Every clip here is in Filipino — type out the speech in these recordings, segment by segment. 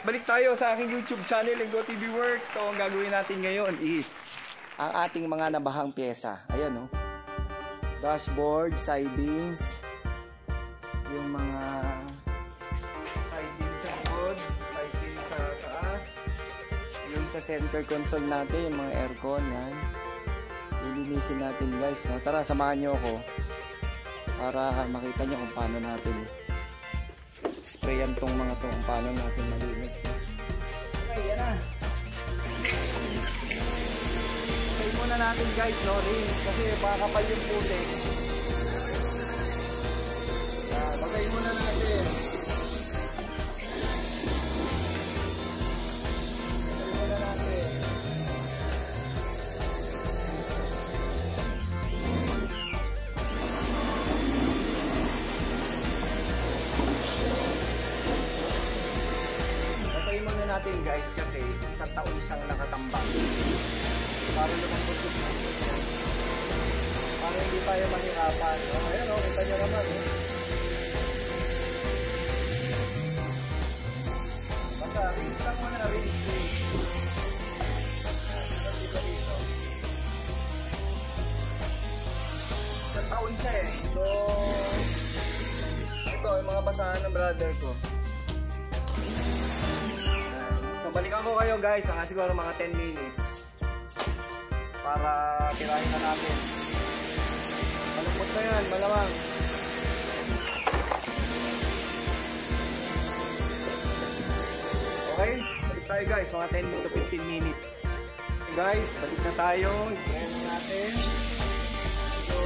Balik tayo sa aking YouTube channel, Lenggo TV Works. So ang gagawin natin ngayon is ang ating mga nabahang pyesa. Ayan o. Dashboard, sidings, yung mga sidings sa likod, sidings sa taas, yung sa center console natin, yung mga aircon, yan. Lilinisin natin guys. No? Tara, samahan nyo ako para makita nyo kung paano natin sprayan tong mga to, kung paano natin malinis. Okay, yan na. Okay muna natin guys, no, rinse, kasi makakapal yung putik. Bagay muna natin. Bagay muna natin. Muna natin guys kasi isang taon siyang nakatambak para lumambot yung para hindi tayo mahirapan. Ayan o, kita nyo naman basta rinse lang muna, rinse dito. Isang taon siya so ito yung mga basahan ng brother ko. So balikan ko kayo guys, siguro mga 10 minutes para tirahin na natin. Malupot na yan, malamang. Okay, balik tayo guys, mga 10 to 15 minutes. Okay guys, balik na tayo. Tirahin na natin. So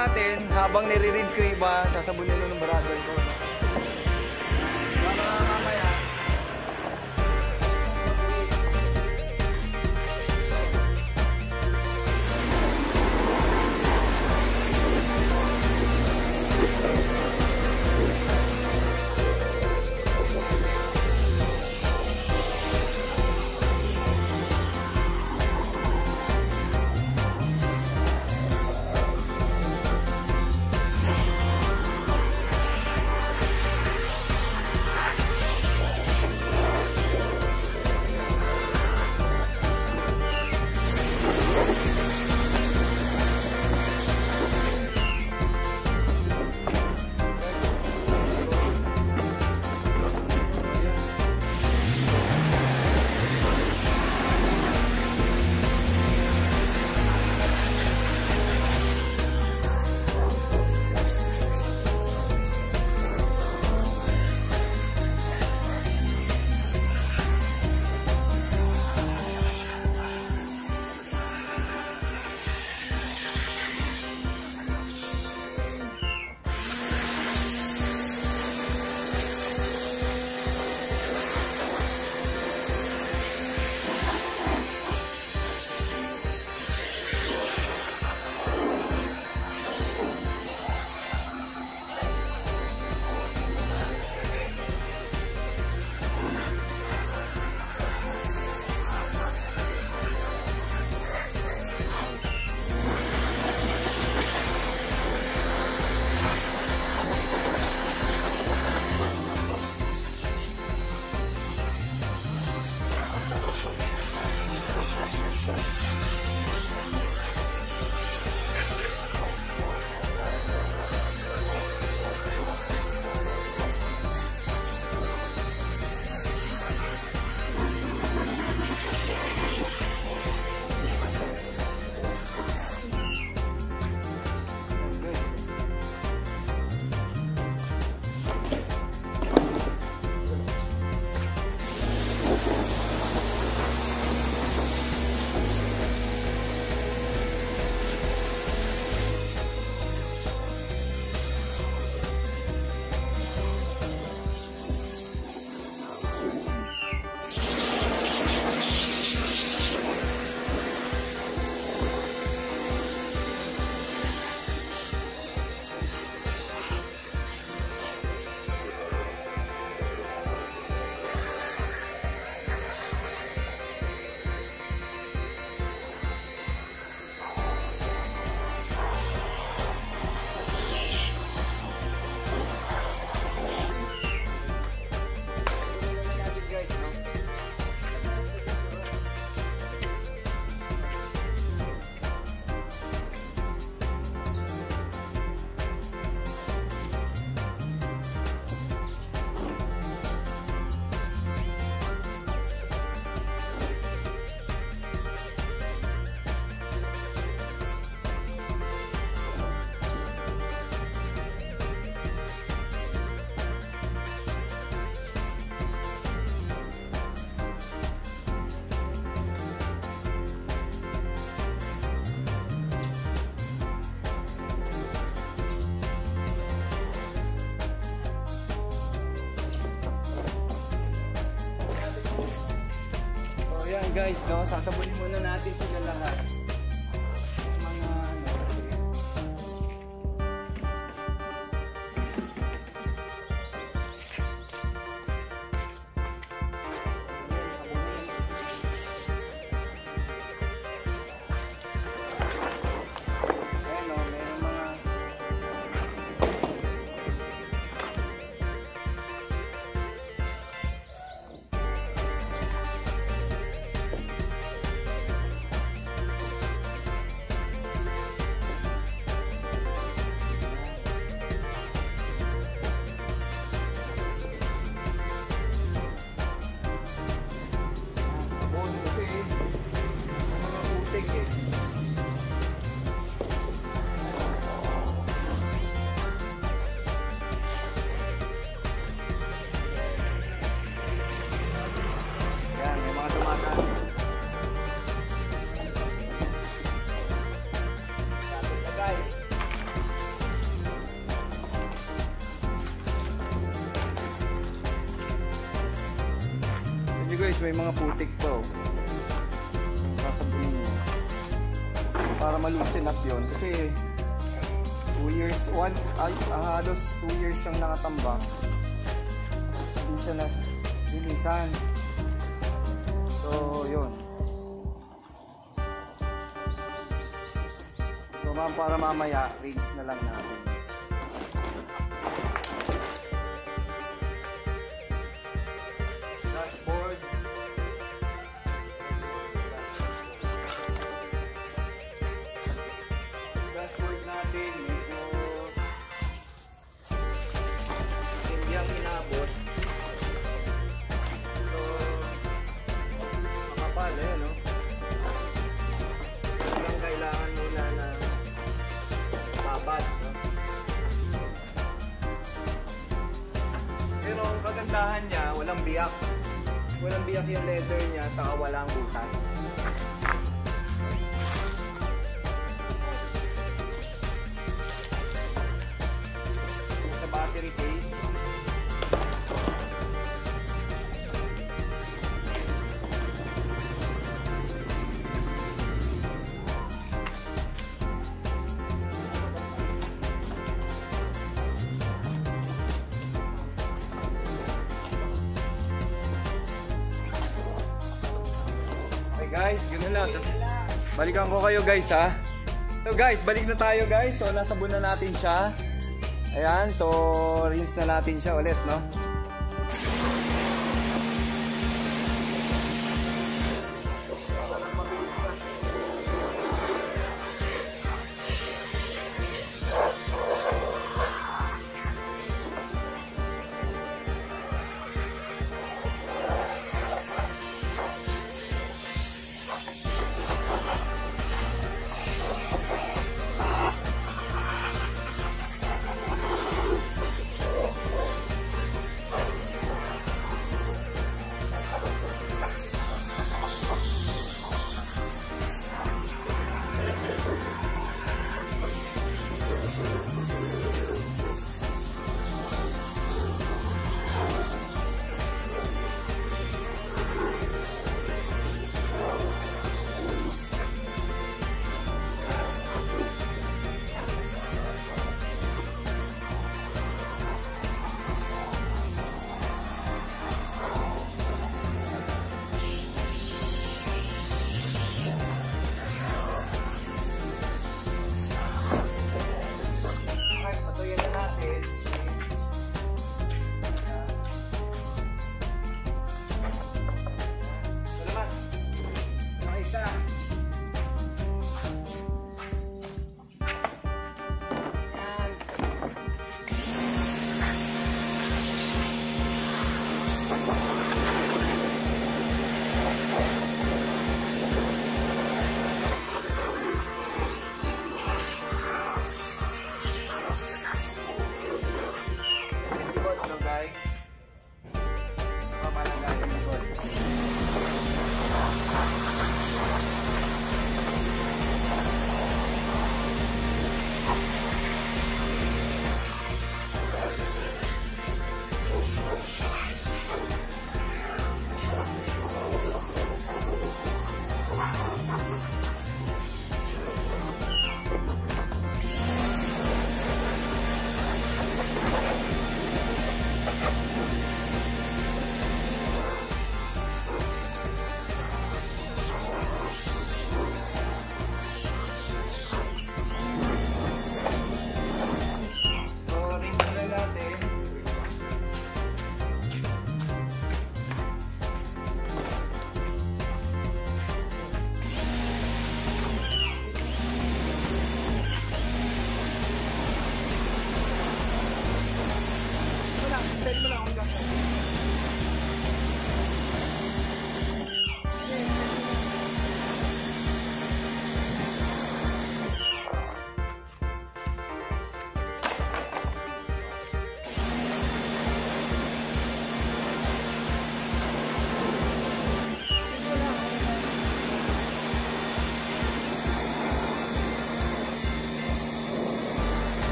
natin, habang nire-rinse ko yung iba, sasabunin ko ng brother ko. Mamaya. Guys, no, sasabunin muna natin sila lahat. Mga ano kasi. Ayan, no, meron mga Hindi guys, may mga putik pa oh. Sasabunin mo. Para malusin up yun. Kasi 2 years, halos 2 years siyang nakatambak. Hindi siya linisan. So, yun. So, para mamaya, rinse na lang natin. Dashboard. Dashboard natin, medyo hindi ang inabot. So, makapal, no? Lang kailangan muna na babad, no? Pero ang kagandahan niya, walang biyak. Walang biyak yung leather niya, saka walang butas. Sa battery case, guys, gano'n lang. Tapos, balikan ko kayo guys ha. So guys, balik na tayo guys. So nasabon na natin siya. Ayan, so rinse na natin siya ulit, no?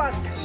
Lipat!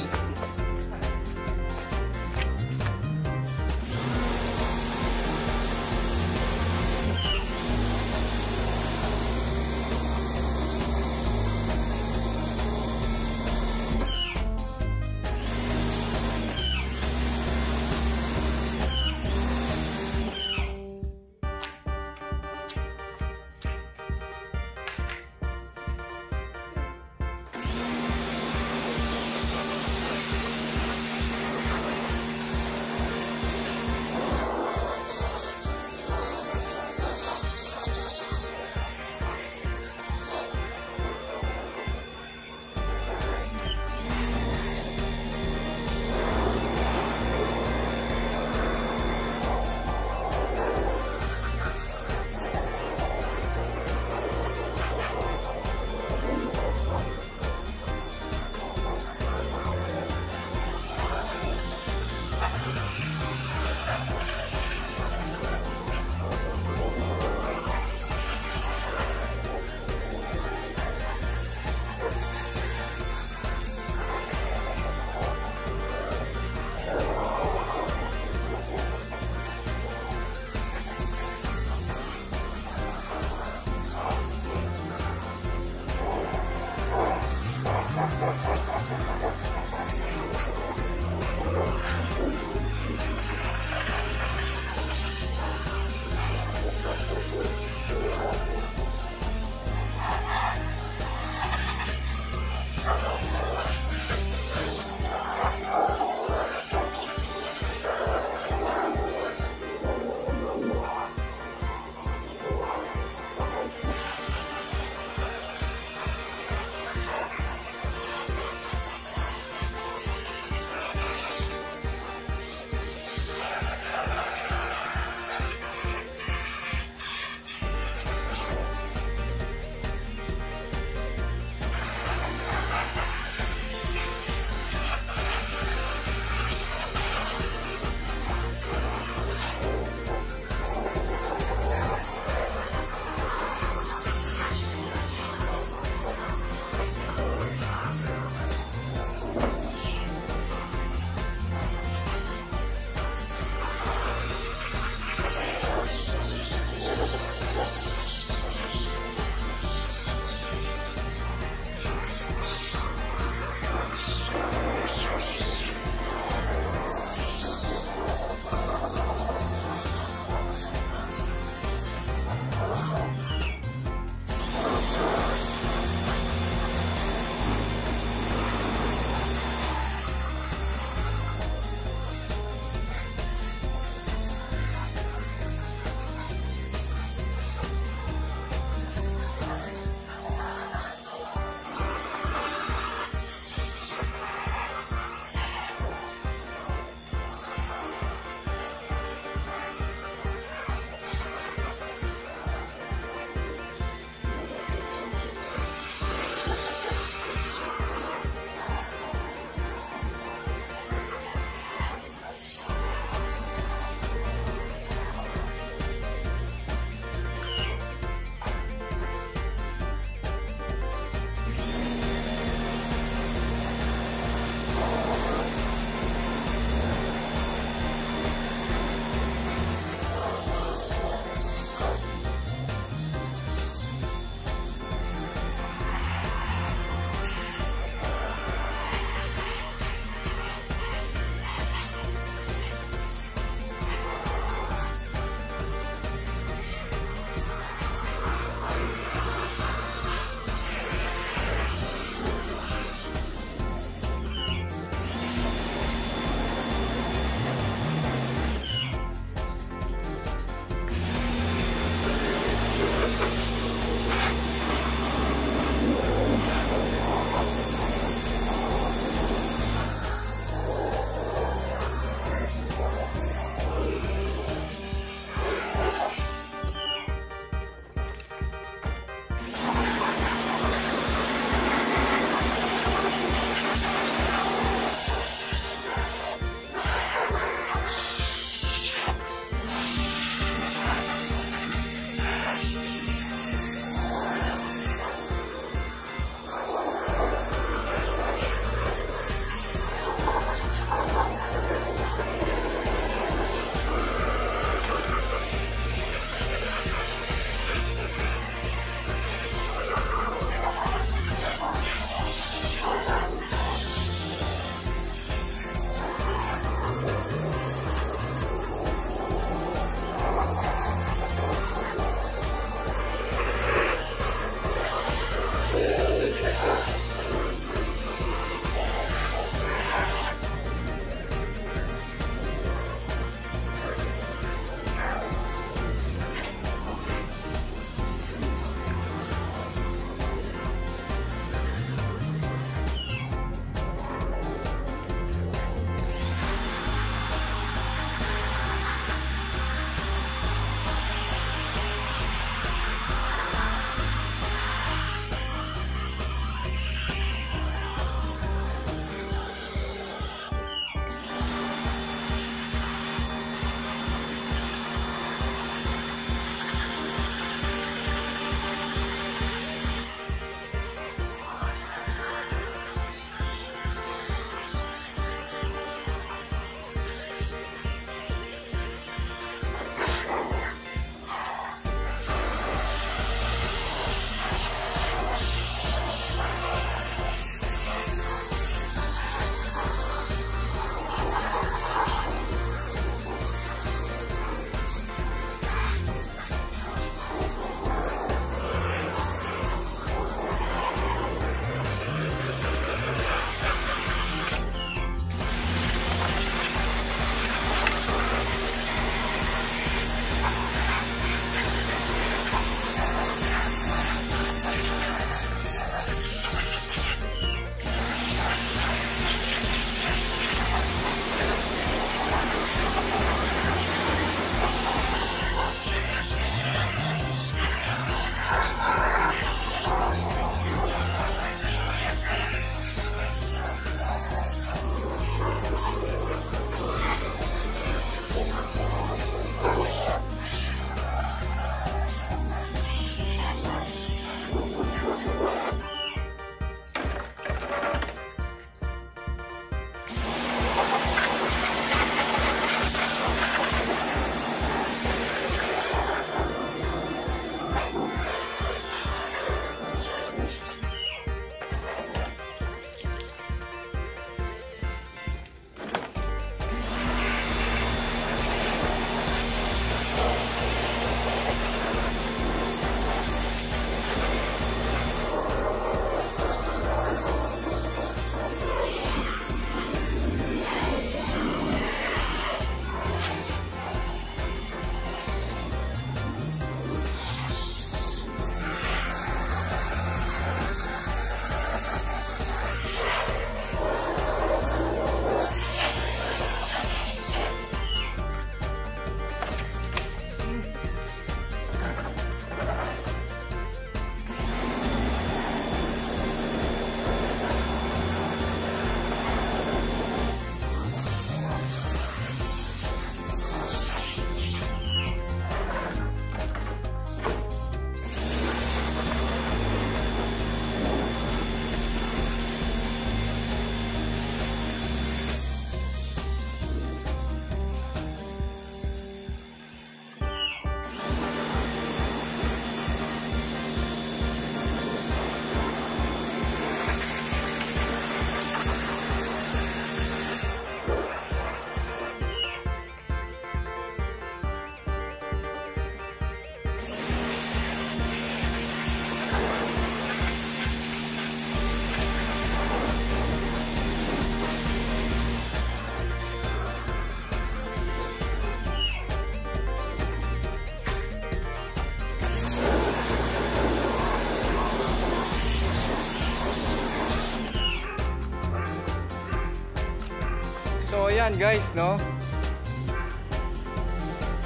yan guys, no?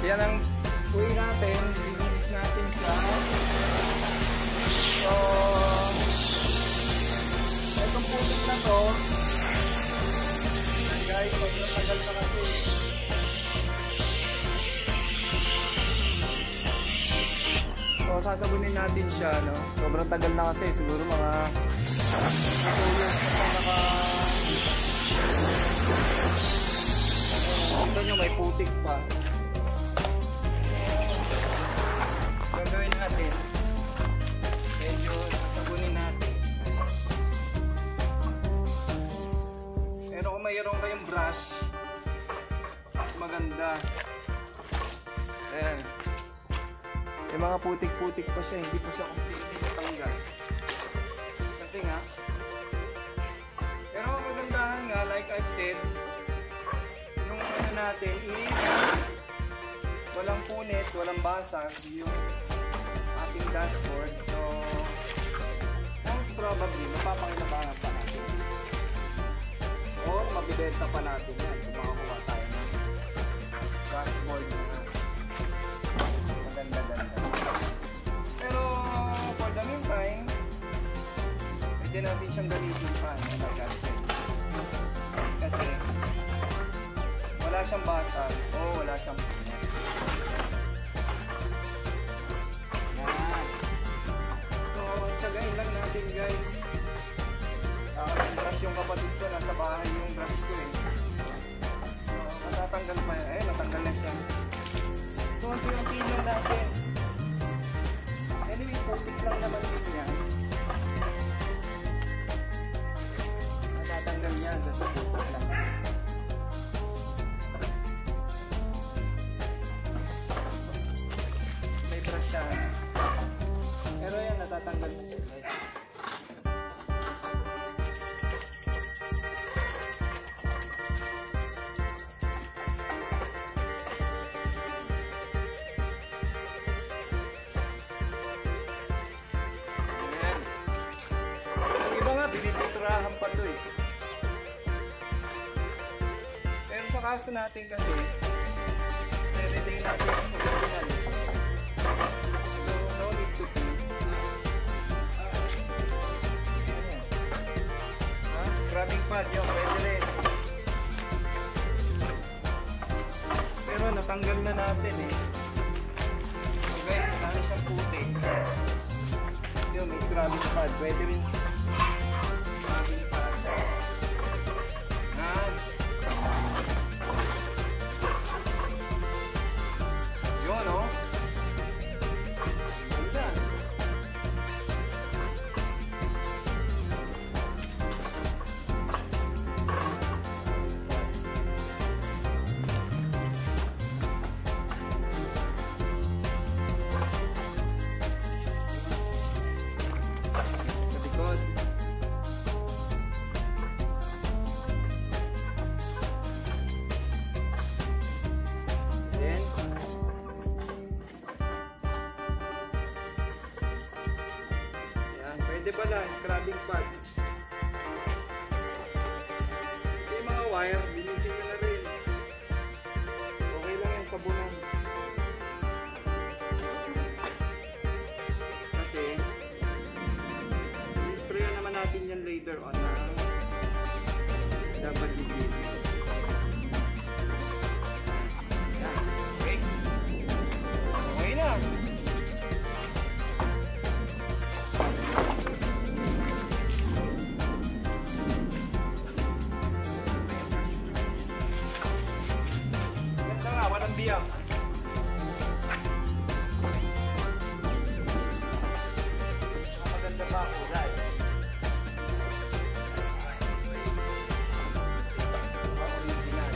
Yan ang uwi natin. Lilinis natin siya. So, itong putik na to, guys, sobrang tagal na kasi. So, sasabunin natin siya, no? Sobrang tagal na kasi, siguro mga 2 years na pa naka... Ito nyo, may putik pa. So, gagawin natin. Medyo sasabunin natin. Pero kung mayroon kayong brush, mas maganda. Ayan. Yung mga putik-putik pa siya, hindi pa siya completely natanggal. Kasi nga, pero ang magandahan nga, like I've said, yung ano natin is walang punit, walang basag yung ating dashboard. So, most probably, mapapakinabangan pa natin. O, mabibenta pa natin yan kung makakuha tayo ng dashboard na maganda-ganda. Pero, for the meantime, pwede natin siyang gamitin pa, like I said. Kasi, wala siyang basag o wala siyang punit. Yan. So, tsagain lang natin guys. Brush yung kapatid ko, nasa bahay yung brush ko eh. So, matatanggal pa yan. Natanggal na siya. So, unti-unti lang natin. Anyway, putik lang naman din yan. Matatanggal yan sa putik lang. May brush siya. Pero yan, natatanggal na siya guys. Binibiturahan pa to eh. Pero sa kaso natin kasi, everyday natin yung original. So, no need to pay. Scrubbing pad yun, pwede rin. Pero natanggal na natin eh. So guys, marami siyang puti. Yun, may scrubbing pad, pwede rin. Pwede pala, scrubbing pad. Yung mga wire, linisin nyo na rin. Okay lang yung sabunan. Kasi, i-sprayan naman natin yan later on na dapat i-give. Yan, okay? Okay na. Biyak. Maganda pa ako guys. Original.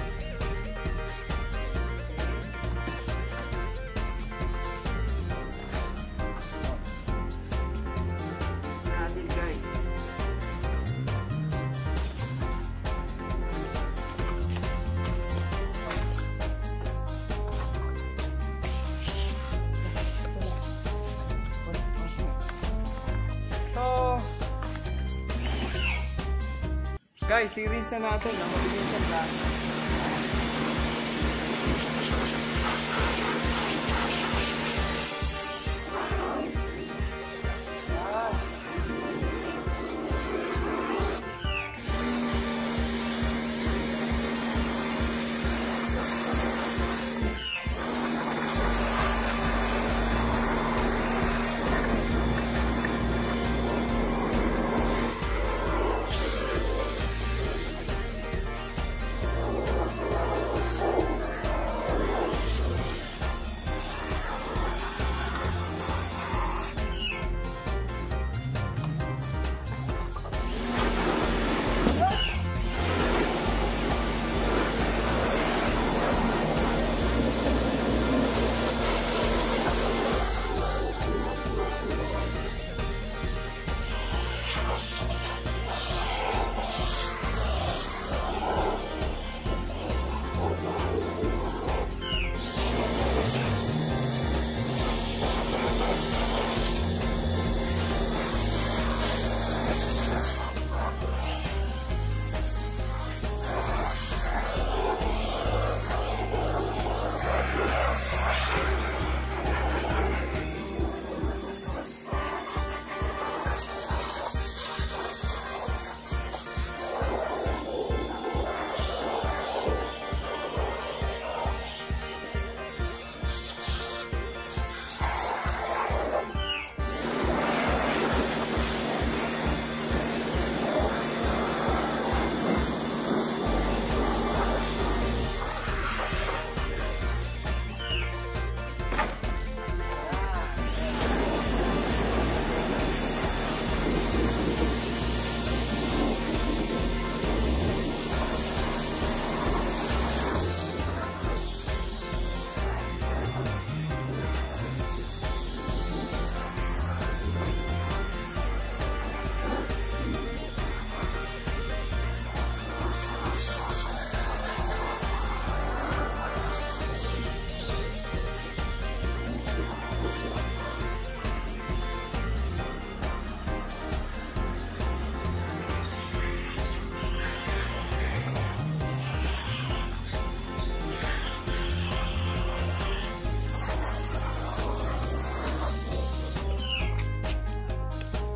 Natin guys. Guys, i-rinse na natin. Mabilis siya lang.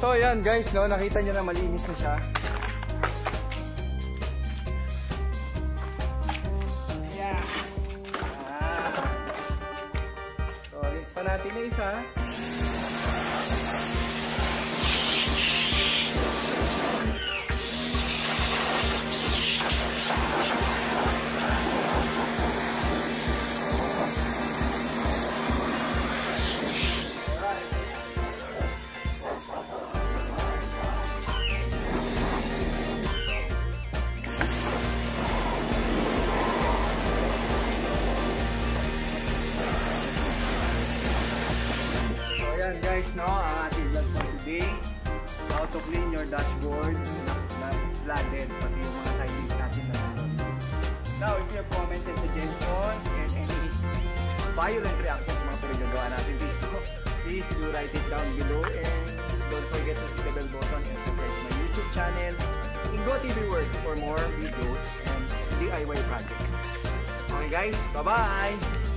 So ayan guys, no, nakita nyo na malinis na siya. Yeah. So rinse pa natin na isa. Ayan guys, no, ang ating vlog for today, how to clean your dashboard na flooded, pati yung mga side views natin na nandun. Now, if you have comments and suggestions and any violent reactions sa mga pinagagawa natin dito, please do write it down below and don't forget to hit the bell button and subscribe to my YouTube channel, Ingo TV World, for more videos and DIY projects. Okay guys, bye-bye!